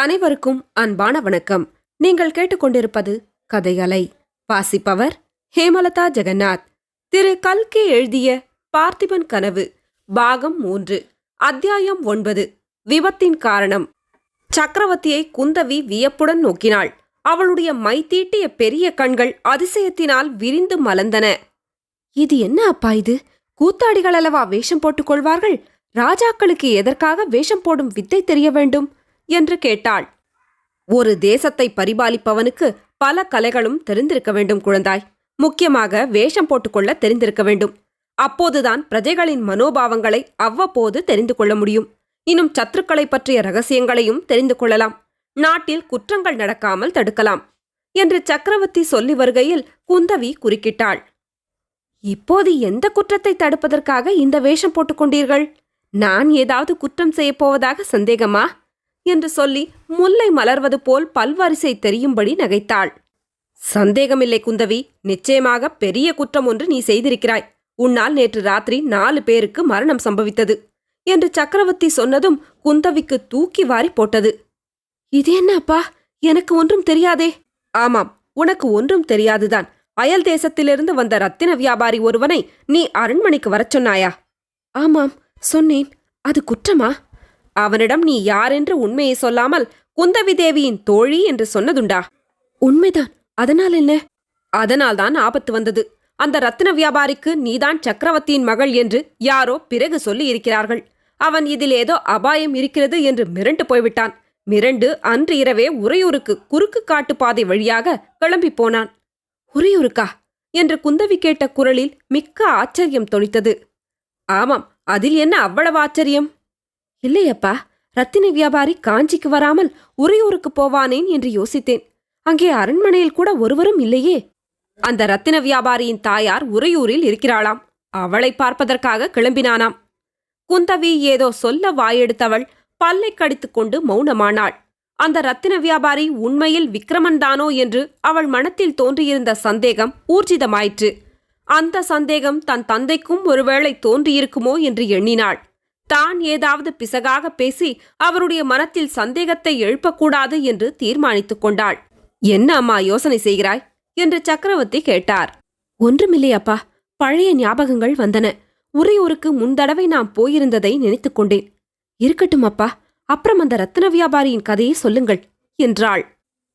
அனைவருக்கும் அன்பான வணக்கம். நீங்கள் கேட்டுக்கொண்டிருப்பது கதையலை. வாசிப்பவர் ஹேமலதா ஜெகநாத். திரு கல்கி எழுதிய பார்த்திபன் கனவு பாகம் 3 அத்தியாயம் 9 விபத்தின் காரணம். சக்கரவர்த்தியை குந்தவி வியப்புடன் நோக்கினாள். அவளுடைய மைத்தீட்டிய பெரிய கண்கள் அதிசயத்தினால் விரிந்து மலர்ந்தன. இது என்ன அப்பா இது? கூத்தாடிகள் அல்லவா வேஷம் போட்டுக் கொள்வார்கள்? ராஜாக்களுக்கு எதற்காக வேஷம் போடும் வித்தை தெரிய வேண்டும் என்று கேட்டாள். ஒரு தேசத்தை பரிபாலிப்பவனுக்கு பல கலைகளும் தெரிந்திருக்க வேண்டும் குழந்தாய். முக்கியமாக வேஷம் போட்டுக்கொள்ள தெரிந்திருக்க வேண்டும். அப்போதுதான் பிரஜைகளின் மனோபாவங்களை அவ்வப்போது தெரிந்து கொள்ள முடியும். இன்னும் சத்துருக்களை பற்றிய ரகசியங்களையும் தெரிந்து கொள்ளலாம். நாட்டில் குற்றங்கள் நடக்காமல் தடுக்கலாம் என்று சக்கரவர்த்தி சொல்லி வருகையில் குந்தவி குறுக்கிட்டாள். இப்போது எந்த குற்றத்தை தடுப்பதற்காக இந்த வேஷம் போட்டுக்கொண்டீர்கள்? நான் ஏதாவது குற்றம் செய்யப்போவதாக சந்தேகமா என்று சொல்லி முல்லை மலர்வது போல் பல்வரிசை தெரியும்படி நகைத்தாள். சந்தேகமில்லை குந்தவி, நிச்சயமாக பெரிய குற்றம் ஒன்று நீ செய்திருக்கிறாய். உன்னால் நேற்று ராத்திரி 4 பேருக்கு மரணம் சம்பவித்தது என்று சக்கரவர்த்தி சொன்னதும் குந்தவிக்கு தூக்கி வாரி போட்டது. இது என்ன அப்பா? எனக்கு ஒன்றும் தெரியாதே. ஆமாம், உனக்கு ஒன்றும் தெரியாதுதான். அயல் தேசத்திலிருந்து வந்த ரத்தின வியாபாரி ஒருவனை நீ அரண்மனைக்கு வரச் சொன்னாயா? ஆமாம், சொன்னேன். அது குற்றமா? அவனிடம் நீ யாரென்று உண்மையை சொல்லாமல் குந்தவி தேவியின் தோழி என்று சொன்னதுண்டா? உண்மைதான். அதனால் என்ன? அதனால்தான் ஆபத்து வந்தது. அந்த ரத்தின வியாபாரிக்கு நீதான் சக்கரவர்த்தியின் மகள் என்று யாரோ பிறகு சொல்லி இருக்கிறார்கள். அவன் இதில் ஏதோ அபாயம் இருக்கிறது என்று மிரண்டு போய்விட்டான். மிரண்டு அன்று இரவே உறையூருக்கு குறுக்கு காட்டு பாதை வழியாக கிளம்பி போனான். உறையூருக்கா என்று குந்தவி கேட்ட குரலில் மிக்க ஆச்சரியம் தொனித்தது. ஆமாம், அதில் என்ன அவ்வளவு ஆச்சரியம்? இல்லையப்பா, ரத்தின வியாபாரி காஞ்சிக்கு வராமல் உறையூருக்கு போவானேன் என்று யோசித்தேன். அங்கே அரண்மனையில் கூட ஒருவரும் இல்லையே. அந்த ரத்தின வியாபாரியின் தாயார் உறையூரில் இருக்கிறாளாம். அவளை பார்ப்பதற்காக கிளம்பினானாம். குந்தவி ஏதோ சொல்ல வாயெடுத்தவள் பல்லை கடித்துக்கொண்டு மௌனமானாள். அந்த ரத்தின வியாபாரி உண்மையில் விக்ரமன்தானோ என்று அவள் மனத்தில் தோன்றியிருந்த சந்தேகம் ஊர்ஜிதமாயிற்று. அந்த சந்தேகம் தன் தந்தைக்கும் ஒருவேளை தோன்றியிருக்குமோ என்று எண்ணினாள். தான் ஏதாவது பிசகாக பேசி அவருடைய மனத்தில் சந்தேகத்தை எழுப்பக்கூடாது என்று தீர்மானித்துக் கொண்டாள். என்ன அம்மா யோசனை செய்கிறாய் என்று சக்கரவர்த்தி கேட்டார். ஒன்றுமில்லையப்பா, பழைய ஞாபகங்கள் வந்தன. உறையூருக்கு முன்தடவை நாம் போயிருந்ததை நினைத்துக் கொண்டேன். இருக்கட்டும் அப்பா, அப்புறம் அந்த ரத்தின வியாபாரியின் கதையை சொல்லுங்கள் என்றாள்.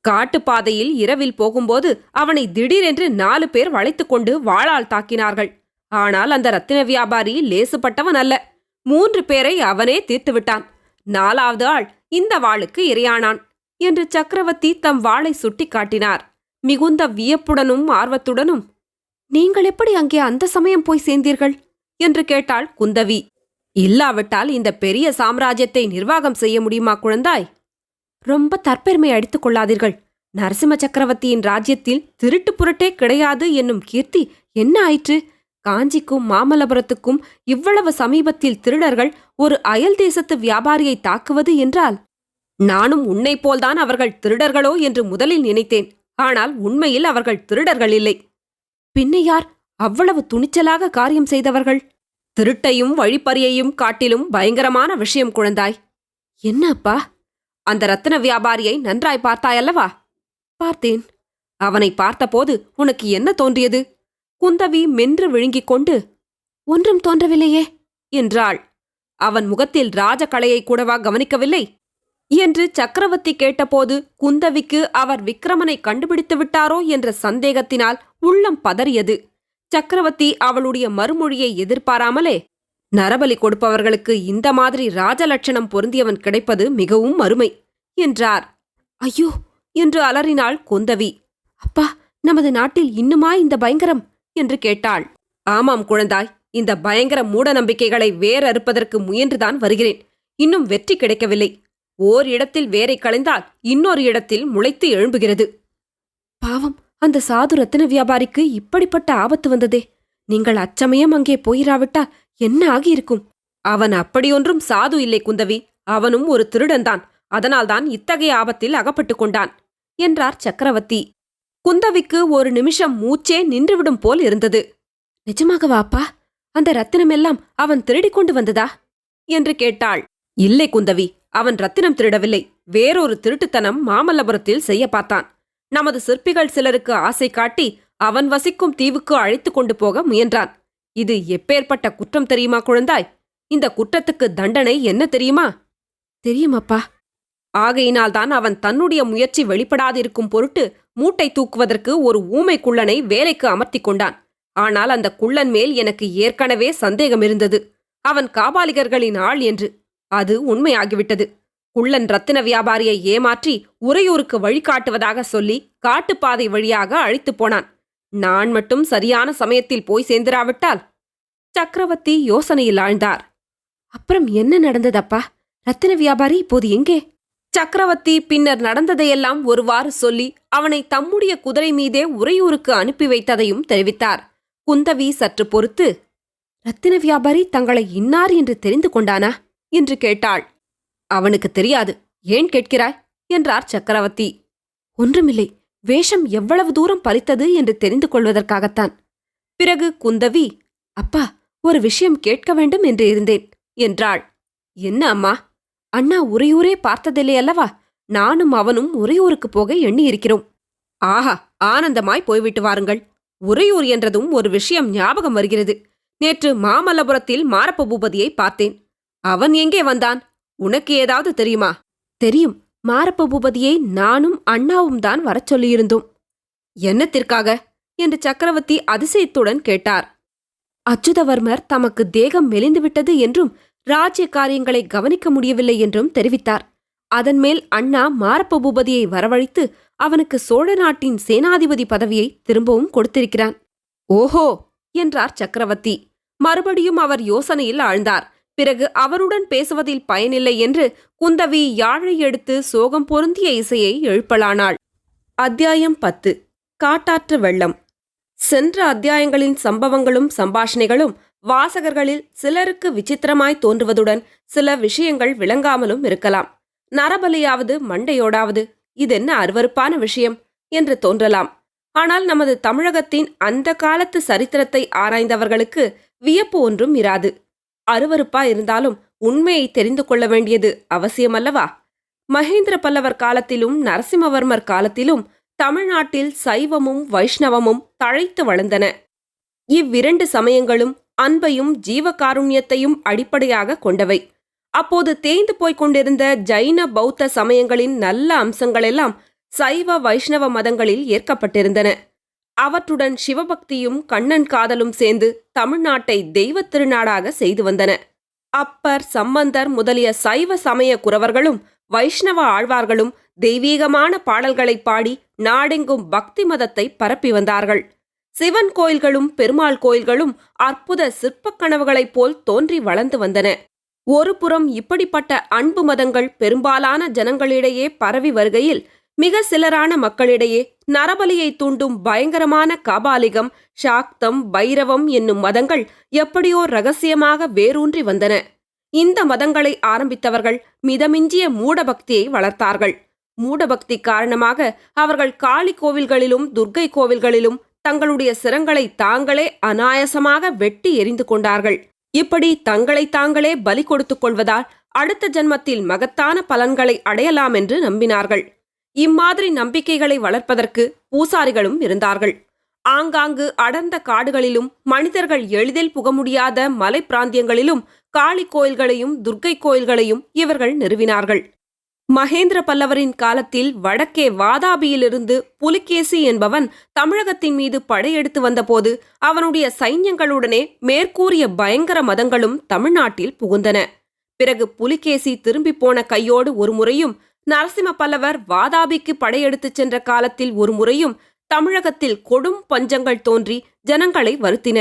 காட்டுப்பாதையில் இரவில் போகும்போது அவனை திடீரென்று 4 பேர் வளைத்துக் கொண்டு வாளால் தாக்கினார்கள். ஆனால் அந்த ரத்தின வியாபாரி லேசுப்பட்டவன் அல்ல. 3 பேரை அவனே தீர்த்துவிட்டான். 4வது ஆள் இந்த வாளுக்கு இரையானான் என்று சக்கரவர்த்தி தம் வாளை சுட்டி காட்டினார். மிகுந்த வியப்புடனும் ஆர்வத்துடனும், நீங்கள் எப்படி அங்கே அந்த சமயம் போய் சேர்ந்தீர்கள் என்று கேட்டாள் குந்தவி. இல்லாவிட்டால் இந்த பெரிய சாம்ராஜ்யத்தை நிர்வாகம் செய்ய முடியுமா குழந்தாய்? ரொம்ப தற்பெருமை அடித்துக் கொள்ளாதீர்கள். நரசிம்ம சக்கரவர்த்தியின் ராஜ்யத்தில் திருட்டு புரட்டே கிடையாது என்னும் கீர்த்தி என்ன ஆயிற்று? காஞ்சிக்கும் மாமல்லபுரத்துக்கும் இவ்வளவு சமீபத்தில் திருடர்கள் ஒரு அயல் தேசத்து வியாபாரியை தாக்குவது என்றால், நானும் உன்னை போல்தான் அவர்கள் திருடர்களோ என்று முதலில் நினைத்தேன். ஆனால் உண்மையில் அவர்கள் திருடர்கள் இல்லை. பின்ன யார் அவ்வளவு துணிச்சலாக காரியம் செய்தவர்கள்? திருட்டையும் வழிப்பறியையும் காட்டிலும் பயங்கரமான விஷயம் குழந்தாய். என்ன அப்பா? அந்த ரத்தின வியாபாரியை நன்றாய் பார்த்தாயல்லவா? பார்த்தேன். அவனை பார்த்தபோது உனக்கு என்ன தோன்றியது? குந்தவி மென்று விழுங்கிக் கொண்டு, ஒன்றும் தோன்றவில்லையே என்றாள். அவன் முகத்தில் ராஜகலையை கூடவா கவனிக்கவில்லை என்று சக்கரவர்த்தி கேட்டபோது குந்தவிக்கு அவர் விக்ரமனை கண்டுபிடித்து விட்டாரோ என்ற சந்தேகத்தினால் உள்ளம் பதறியது. சக்கரவர்த்தி அவளுடைய மறுமொழியை எதிர்பாராமலே, நரபலி கொடுப்பவர்களுக்கு இந்த மாதிரி ராஜலட்சணம் பொருந்தியவன் கிடைப்பது மிகவும் அருமை என்றார். ஐயோ என்று அலறினாள் குந்தவி. அப்பா, நமது நாட்டில் இன்னுமா இந்த பயங்கரம் என்று கேட்டாள். ஆமாம் குழந்தாய், இந்த பயங்கர மூட நம்பிக்கைகளை வேறறுப்பதற்கு முயன்றுதான் வருகிறேன். இன்னும் வெற்றி கிடைக்கவில்லை. ஓர் இடத்தில் வேரை களைந்தால் இன்னொரு இடத்தில் முளைத்து எழும்புகிறது. பாவம், அந்த சாது ரத்தின வியாபாரிக்கு இப்படிப்பட்ட ஆபத்து வந்ததே. நீங்கள் அச்சமயம் அங்கே போயிராவிட்டால் என்ன ஆகியிருக்கும்? அவன் அப்படியொன்றும் சாது இல்லை குந்தவி. அவனும் ஒரு திருடன்தான். அதனால்தான் இத்தகைய ஆபத்தில் அகப்பட்டுக் கொண்டான் என்றார் சக்கரவர்த்தி. குந்தவிக்கு ஒரு நிமிஷம் மூச்சே நின்றுவிடும் போல் இருந்தது. நிஜமாகவா அப்பா? அந்த ரத்தினமெல்லாம் அவன் திருடிக் கொண்டு வந்ததா என்று கேட்டாள். இல்லை குந்தவி, அவன் ரத்தினம் திருடவில்லை. வேறொரு திருட்டுத்தனம் மாமல்லபுரத்தில் செய்ய பார்த்தான். நமது சிற்பிகள் சிலருக்கு ஆசை காட்டி அவன் வசிக்கும் தீவுக்கு அழைத்து கொண்டு போக முயன்றான். இது எப்பேற்பட்ட குற்றம் தெரியுமா குழந்தாய்? இந்த குற்றத்துக்கு தண்டனை என்ன தெரியுமா? தெரியுமப்பா. ஆகையினால்தான் அவன் தன்னுடைய முயற்சி வெளிப்படாதிருக்கும் பொருட்டு மூட்டை தூக்குவதற்கு ஒரு ஊமை குள்ளனை வேலைக்கு அமர்த்தி கொண்டான். ஆனால் அந்த குள்ளன் மேல் எனக்கு ஏற்கனவே சந்தேகம் இருந்தது. அவன் காபாலிகர்களின் ஆள் என்று. அது உண்மையாகிவிட்டது. குள்ளன் ரத்தின வியாபாரியை ஏமாற்றி உறையூருக்கு வழிகாட்டுவதாக சொல்லி காட்டுப்பாதை வழியாக அழைத்துப் போனான். நான் மட்டும் சரியான சமயத்தில் போய் சேர்ந்திராவிட்டால்... சக்கரவர்த்தி யோசனையில் ஆழ்ந்தார். அப்புறம் என்ன நடந்ததப்பா? ரத்தின வியாபாரி இப்போது எங்கே? சக்கரவர்த்தி பின்னர் நடந்ததையெல்லாம் ஒருவாறு சொல்லி அவனை தம்முடைய குதிரை மீதே உறையூருக்கு அனுப்பி வைத்ததையும் தெரிவித்தார். குந்தவி சற்று பொறுத்து, ரத்தின வியாபாரி தங்களை இன்னார் என்று தெரிந்து கொண்டானா என்று கேட்டாள். அவனுக்கு தெரியாது. ஏன் கேட்கிறாய் என்றார் சக்கரவர்த்தி. ஒன்றுமில்லை, வேஷம் எவ்வளவு தூரம் பறித்தது என்று தெரிந்து கொள்வதற்காகத்தான். பிறகு குந்தவி, அப்பா, ஒரு விஷயம் கேட்க வேண்டும் என்று இருந்தேன் என்றாள். என்ன அம்மா? அண்ணா உறையூரே பார்த்ததில்லை அல்லவா? நானும் அவனும் உறையூருக்கு போக எண்ணியிருக்கிறோம். ஆஹா, ஆனந்தமாய் போய்விட்டு வாருங்கள். உறையூர் என்றதும் ஒரு விஷயம் ஞாபகம் வருகிறது. நேற்று மாமல்லபுரத்தில் மாரப்ப பூபதியை பார்த்தேன். அவன் எங்கே வந்தான்? உனக்கு ஏதாவது தெரியுமா? தெரியும். மாரப்ப பூபதியை நானும் அண்ணாவும் தான் வரச் சொல்லியிருந்தோம். என்னத்திற்காக என்று சக்கரவர்த்தி அதிசயத்துடன் கேட்டார். அச்சுதவர்மர் தமக்கு தேகம் மெலிந்துவிட்டது என்றும் ராஜ்ய காரியங்களை கவனிக்க முடியவில்லை என்றும் தெரிவித்தார். அதன் மேல் அண்ணா மாரப்ப பூபதியை வரவழைத்து அவனுக்கு சோழ நாட்டின் சேனாதிபதி பதவியை திரும்பவும் கொடுத்திருக்கிறான். ஓஹோ என்றார் சக்கரவர்த்தி. மறுபடியும் அவர் யோசனையில் ஆழ்ந்தார். பிறகு அவருடன் பேசுவதில் பயனில்லை என்று குந்தவி யாழை எடுத்து சோகம் பொருந்திய இசையை எழுப்பலானாள். அத்தியாயம் 10. காட்டாற்று வெள்ளம். சென்ற அத்தியாயங்களின் சம்பவங்களும் சம்பாஷணைகளும் வாசகர்களில் சிலருக்கு விசித்திரமாய் தோன்றுவதுடன் சில விஷயங்கள் விளங்காமலும் இருக்கலாம். நரபலியாவது மண்டையோடாவது இதென்ன அருவருப்பான விஷயம் என்று தோன்றலாம். ஆனால் நமது தமிழகத்தின் அந்த காலத்து சரித்திரத்தை ஆராய்ந்தவர்களுக்கு வியப்பு ஒன்றும் இராது. அருவருப்பா இருந்தாலும் உண்மையை தெரிந்து கொள்ள வேண்டியது அவசியமல்லவா? மகேந்திர பல்லவர் காலத்திலும் நரசிம்மவர்மர் காலத்திலும் தமிழ்நாட்டில் சைவமும் வைஷ்ணவமும் தழைத்து வளர்ந்தன. இவ்விரண்டு சமயங்களும் அன்பையும் ஜீவகாருண்யத்தையும் அடிப்படையாக கொண்டவை. அப்போது தேய்ந்து போய்க் கொண்டிருந்த ஜைன பௌத்த சமயங்களின் நல்ல அம்சங்களெல்லாம் சைவ வைஷ்ணவ மதங்களில் ஏற்கப்பட்டிருந்தன. அவற்றுடன் சிவபக்தியும் கண்ணன் காதலும் சேர்ந்து தமிழ்நாட்டை தெய்வத் திருநாடாக செய்து வந்தன. அப்பர், சம்பந்தர் முதலிய சைவ சமய குரவர்களும் வைஷ்ணவ ஆழ்வார்களும் தெய்வீகமான பாடல்களை பாடி நாடெங்கும் பக்தி மதத்தை பரப்பி வந்தார்கள். சிவன் கோயில்களும் பெருமாள் கோயில்களும் அற்புத சிற்பக் கனவுகளைப் போல் தோன்றி வளர்ந்து வந்தன. ஒரு புறம் இப்படிப்பட்ட அன்பு மதங்கள் பெரும்பாலான ஜனங்களிடையே பரவி வருகையில், மிக சிலரான மக்களிடையே நரபலியை தூண்டும் பயங்கரமான காபாலிகம், சாக்தம், பைரவம் என்னும் மதங்கள் எப்படியோ ரகசியமாக வேரூன்றி வந்தன. இந்த மதங்களை ஆரம்பித்தவர்கள் மிதமிஞ்சிய மூடபக்தியை வளர்த்தார்கள். மூடபக்தி காரணமாக அவர்கள் காளி கோவில்களிலும் துர்க்கை கோவில்களிலும் தங்களுடைய சிரங்களை தாங்களே அனாயசமாக வெட்டி எறிந்து கொண்டார்கள். இப்படி தங்களை தாங்களே பலி கொடுத்துக் கொள்வதால் அடுத்த ஜன்மத்தில் மகத்தான பலன்களை அடையலாம் என்று நம்பினார்கள். இம்மாதிரி நம்பிக்கைகளை வளர்ப்பதற்கு பூசாரிகளும் இருந்தார்கள். ஆங்காங்கு அடர்ந்த காடுகளிலும் மனிதர்கள் எளிதில் புக முடியாத மலை பிராந்தியங்களிலும் காளி கோயில்களையும் துர்க்கை கோயில்களையும் இவர்கள் நிறுவினார்கள். மகேந்திர பல்லவரின் காலத்தில் வடக்கே வாதாபியிலிருந்து புலிகேசி என்பவன் தமிழகத்தின் மீது படையெடுத்து வந்தபோது அவனுடைய சைன்யங்களுடனே மேற்கூறிய பயங்கர மதங்களும் தமிழ்நாட்டில் புகுந்தன. பிறகு புலிகேசி திரும்பி போன கையோடு ஒரு முறையும், நரசிம்ம பல்லவர் வாதாபிக்கு படையெடுத்துச் சென்ற காலத்தில் ஒரு முறையும் தமிழகத்தில் கொடும் பஞ்சங்கள் தோன்றி ஜனங்களை வருத்தின.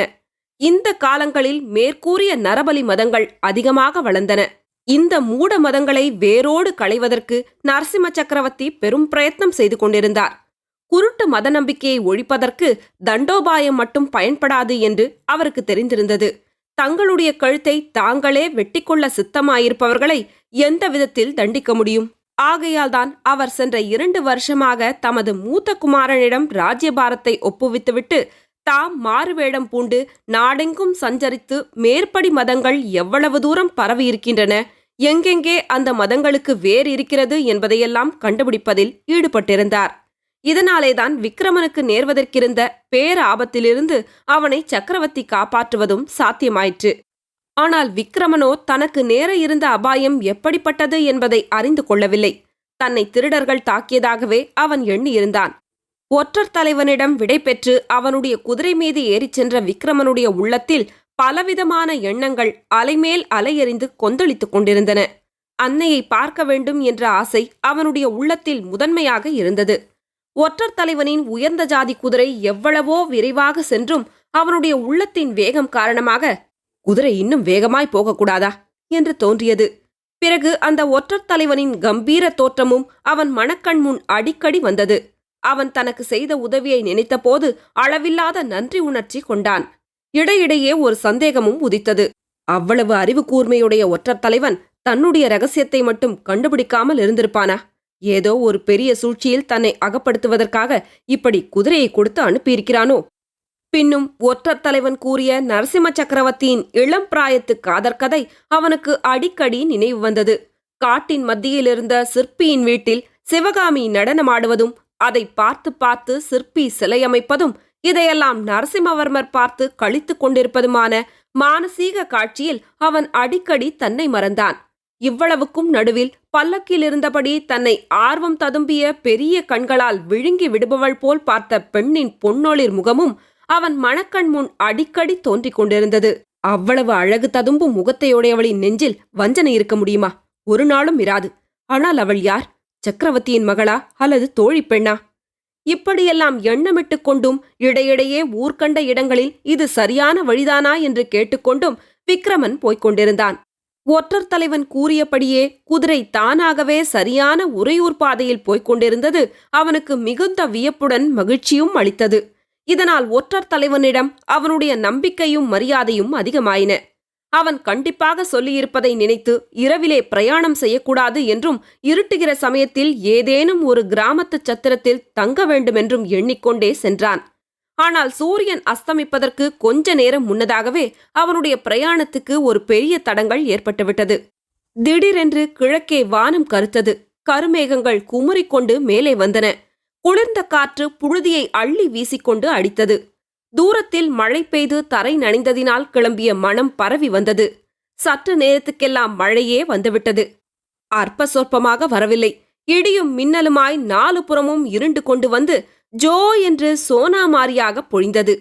இந்த காலங்களில் மேற்கூறிய நரபலி மதங்கள் அதிகமாக வளர்ந்தன. இந்த மூட மதங்களை வேரோடு களைவதற்கு நரசிம்ம சக்கரவர்த்தி பெரும் பிரயத்னம் செய்து கொண்டிருந்தார். குருட்டு மத நம்பிக்கையை ஒழிப்பதற்கு தண்டோபாயம் மட்டும் பயன்படாது என்று அவருக்கு தெரிந்திருந்தது. தங்களுடைய கழுத்தை தாங்களே வெட்டிக்கொள்ள சித்தமாயிருப்பவர்களை எந்த விதத்தில் தண்டிக்க முடியும்? ஆகையால்தான் அவர் சென்ற 2 வருஷமாக தமது மூத்த குமாரனிடம் ராஜ்யபாரத்தை ஒப்புவித்துவிட்டு தாம் மாறுவேடம் பூண்டு நாடெங்கும் சஞ்சரித்து மேற்படி மதங்கள் எவ்வளவு தூரம் பரவியிருக்கின்றன, எங்கெங்கே அந்த மதங்களுக்கு வேர் இருக்கிறது என்பதையெல்லாம் கண்டுபிடிப்பதில் ஈடுபட்டிருந்தார். இதனாலேதான் விக்கிரமனுக்கு நேர்வதற்கிருந்த பேராபத்திலிருந்து அவனை சக்கரவர்த்தி காப்பாற்றுவதும் சாத்தியமாயிற்று. ஆனால் விக்கிரமனோ தனக்கு நேர இருந்த அபாயம் எப்படிப்பட்டது என்பதை அறிந்து கொள்ளவில்லை. தன்னை திருடர்கள் தாக்கியதாகவே அவன் எண்ணியிருந்தான். ஒற்றர் தலைவனிடம் விடை பெற்று அவனுடைய குதிரை மீது ஏறிச் சென்ற விக்கிரமனுடைய உள்ளத்தில் பலவிதமான எண்ணங்கள் அலைமேல் அலையெறிந்து கொந்தளித்துக் கொண்டிருந்தன. அன்னையை பார்க்க வேண்டும் என்ற ஆசை அவனுடைய உள்ளத்தில் முதன்மையாக இருந்தது. ஒற்றர் தலைவனின் உயர்ந்த ஜாதி குதிரை எவ்வளவோ விரைவாக சென்றும் அவனுடைய உள்ளத்தின் வேகம் காரணமாக குதிரை இன்னும் வேகமாய் போகக்கூடாதா என்று தோன்றியது. பிறகு அந்த ஒற்றர் தலைவனின் கம்பீர தோற்றமும் அவன் மனக்கண் முன் அடிக்கடி வந்தது. அவன் தனக்கு செய்த உதவியை நினைத்தபோது அளவில்லாத நன்றி உணர்ச்சி கொண்டான். இடையிடையே ஒரு சந்தேகமும் உதித்தது. அவ்வளவு அறிவு கூர்மையுடைய ஒற்றர் தலைவன் தன்னுடைய ரகசியத்தை மட்டும் கண்டுபிடிக்காமல் இருந்திருப்பானா? ஏதோ ஒரு பெரிய சூழ்ச்சியில் தன்னை அகப்படுத்துவதற்காக இப்படி குதிரையை கொடுத்து அனுப்பியிருக்கிறானோ? பின்னும் ஒற்றர் தலைவன் கூறிய நரசிம்ம சக்கரவர்த்தியின் இளம் பிராயத்து காதற் கதை அவனுக்கு அடிக்கடி நினைவு வந்தது. காட்டின் மத்தியிலிருந்த சிற்பியின் வீட்டில் சிவகாமி நடனமாடுவதும் அதை பார்த்து பார்த்து சிற்பி சிலையமைப்பதும் இதையெல்லாம் நரசிம்மவர்மர் பார்த்து களித்துக் கொண்டிருப்பதுமான மானசீக காட்சியில் அவன் அடிக்கடி தன்னை மறந்தான். இவ்வளவுக்கும் நடுவில் பல்லக்கில் இருந்தபடி தன்னை ஆர்வம் ததும்பிய பெரிய கண்களால் விழுங்கி விடுபவள் போல் பார்த்த பெண்ணின் பொன்னொளிர் முகமும் அவன் மனக்கண் முன் அடிக்கடி தோன்றிக் கொண்டிருந்தது. அவ்வளவு அழகு ததும்பும் முகத்தையுடையவளின் நெஞ்சில் வஞ்சனை இருக்க முடியுமா? ஒரு நாளும் இராது. ஆனால் அவள் யார்? சக்கரவர்த்தியின் மகளா அல்லது தோழி பெண்ணா? இப்படியெல்லாம் எண்ணமிட்டுக் கொண்டும் இடையிடையே ஊர்கண்ட இடங்களில் இது சரியான வழிதானா என்று கேட்டுக்கொண்டும் விக்கிரமன் போய்க் கொண்டிருந்தான். ஒற்றர் தலைவன் கூறியபடியே குதிரை தானாகவே சரியான உறையூர் பாதையில் போய்க் கொண்டிருந்தது அவனுக்கு மிகுந்த வியப்புடன் மகிழ்ச்சியும் அளித்தது. இதனால் ஒற்றர் தலைவனிடம் அவனுடைய நம்பிக்கையும் மரியாதையும் அதிகமாயின. அவன் கண்டிப்பாக சொல்லியிருப்பதை நினைத்து இரவிலே பிரயாணம் செய்யக்கூடாது என்றும் இருட்டுகிற சமயத்தில் ஏதேனும் ஒரு கிராமத்து சத்திரத்தில் தங்க வேண்டுமென்றும் எண்ணிக்கொண்டே சென்றான். ஆனால் சூரியன் அஸ்தமிப்பதற்கு கொஞ்ச நேரம் முன்னதாகவே அவனுடைய பிரயாணத்துக்கு ஒரு பெரிய தடங்கல் ஏற்பட்டுவிட்டது. திடீரென்று கிழக்கே வானம் கருத்தது. கருமேகங்கள் குமுறிக்கொண்டு மேலே வந்தன. குளிர்ந்த காற்று புழுதியை அள்ளி வீசிக்கொண்டு அடித்தது. தூரத்தில் மழை பெய்து தரை நனைந்ததினால் கிளம்பிய மனம் பரவி வந்தது. சற்று நேரத்துக்கெல்லாம் மழையே வந்துவிட்டது. அற்ப சொற்பமாக வரவில்லை. இடியும் மின்னலுமாய் நாலு புறமும் இருண்டு கொண்டு வந்து ஜோ என்று சோனாமாரியாக பொழிந்தது.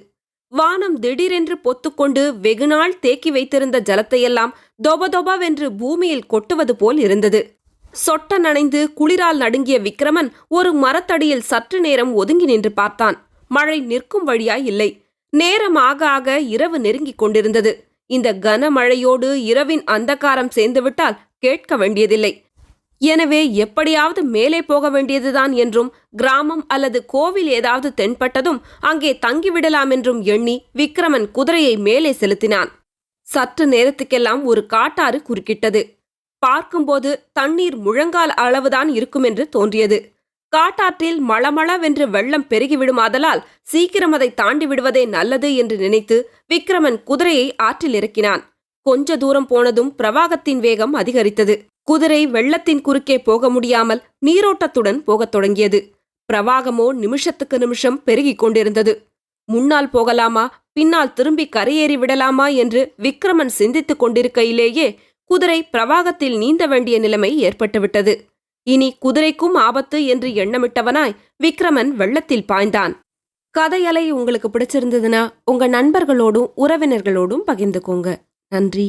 வானம் திடீரென்று பொத்துக்கொண்டு வெகுநாள் தேக்கி வைத்திருந்த ஜலத்தையெல்லாம் தொபதொபவென்று பூமியில் கொட்டுவது போல் இருந்தது. சொட்ட நனைந்து குளிரால் நடுங்கிய விக்கிரமன் ஒரு மரத்தடியில் சற்று நேரம் ஒதுங்கி நின்று பார்த்தான். மழை நிற்கும் வழியாய் இல்லை. நேரம் ஆக ஆக இரவு நெருங்கிக் கொண்டிருந்தது. இந்த கனமழையோடு இரவின் அந்தகாரம் சேர்ந்துவிட்டால் கேட்க வேண்டியதில்லை. எனவே எப்படியாவது மேலே போக வேண்டியதுதான் என்றும் கிராமம் அல்லது கோவில் ஏதாவது தென்பட்டதும் அங்கே தங்கிவிடலாம் என்றும் எண்ணி விக்கிரமன் குதிரையை மேலே செலுத்தினான். சற்று நேரத்துக்கெல்லாம் ஒரு காட்டாறு குறுக்கிட்டது. பார்க்கும்போது தண்ணீர் முழங்கால் அளவுதான் இருக்குமென்று தோன்றியது. காட்டாற்றில் மளமளவென்று வெள்ளம் பெருகிவிடுமாதலால் சீக்கிரம் அதை தாண்டி விடுவதே நல்லது என்று நினைத்து விக்கிரமன் குதிரையை ஆற்றில் இறக்கினான். கொஞ்ச தூரம் போனதும் பிரவாகத்தின் வேகம் அதிகரித்தது. குதிரை வெள்ளத்தின் குறுக்கே போக முடியாமல் நீரோட்டத்துடன் போகத் தொடங்கியது. பிரவாகமோ நிமிஷத்துக்கு நிமிஷம் பெருகிக் கொண்டிருந்தது. முன்னால் போகலாமா பின்னால் திரும்பி கரையேறி விடலாமா என்று விக்கிரமன் சிந்தித்துக் கொண்டிருக்கையிலேயே குதிரை பிரவாகத்தில் நீந்த வேண்டிய நிலைமை ஏற்பட்டுவிட்டது. இனி குதிரைக்கும் ஆபத்து என்று எண்ணமிட்டவனாய் விக்கிரமன் வெள்ளத்தில் பாய்ந்தான். கதையலை உங்களுக்கு பிடிச்சிருந்ததுன்னா உங்க நண்பர்களோடும் உறவினர்களோடும் பகிர்ந்துக்கோங்க. நன்றி.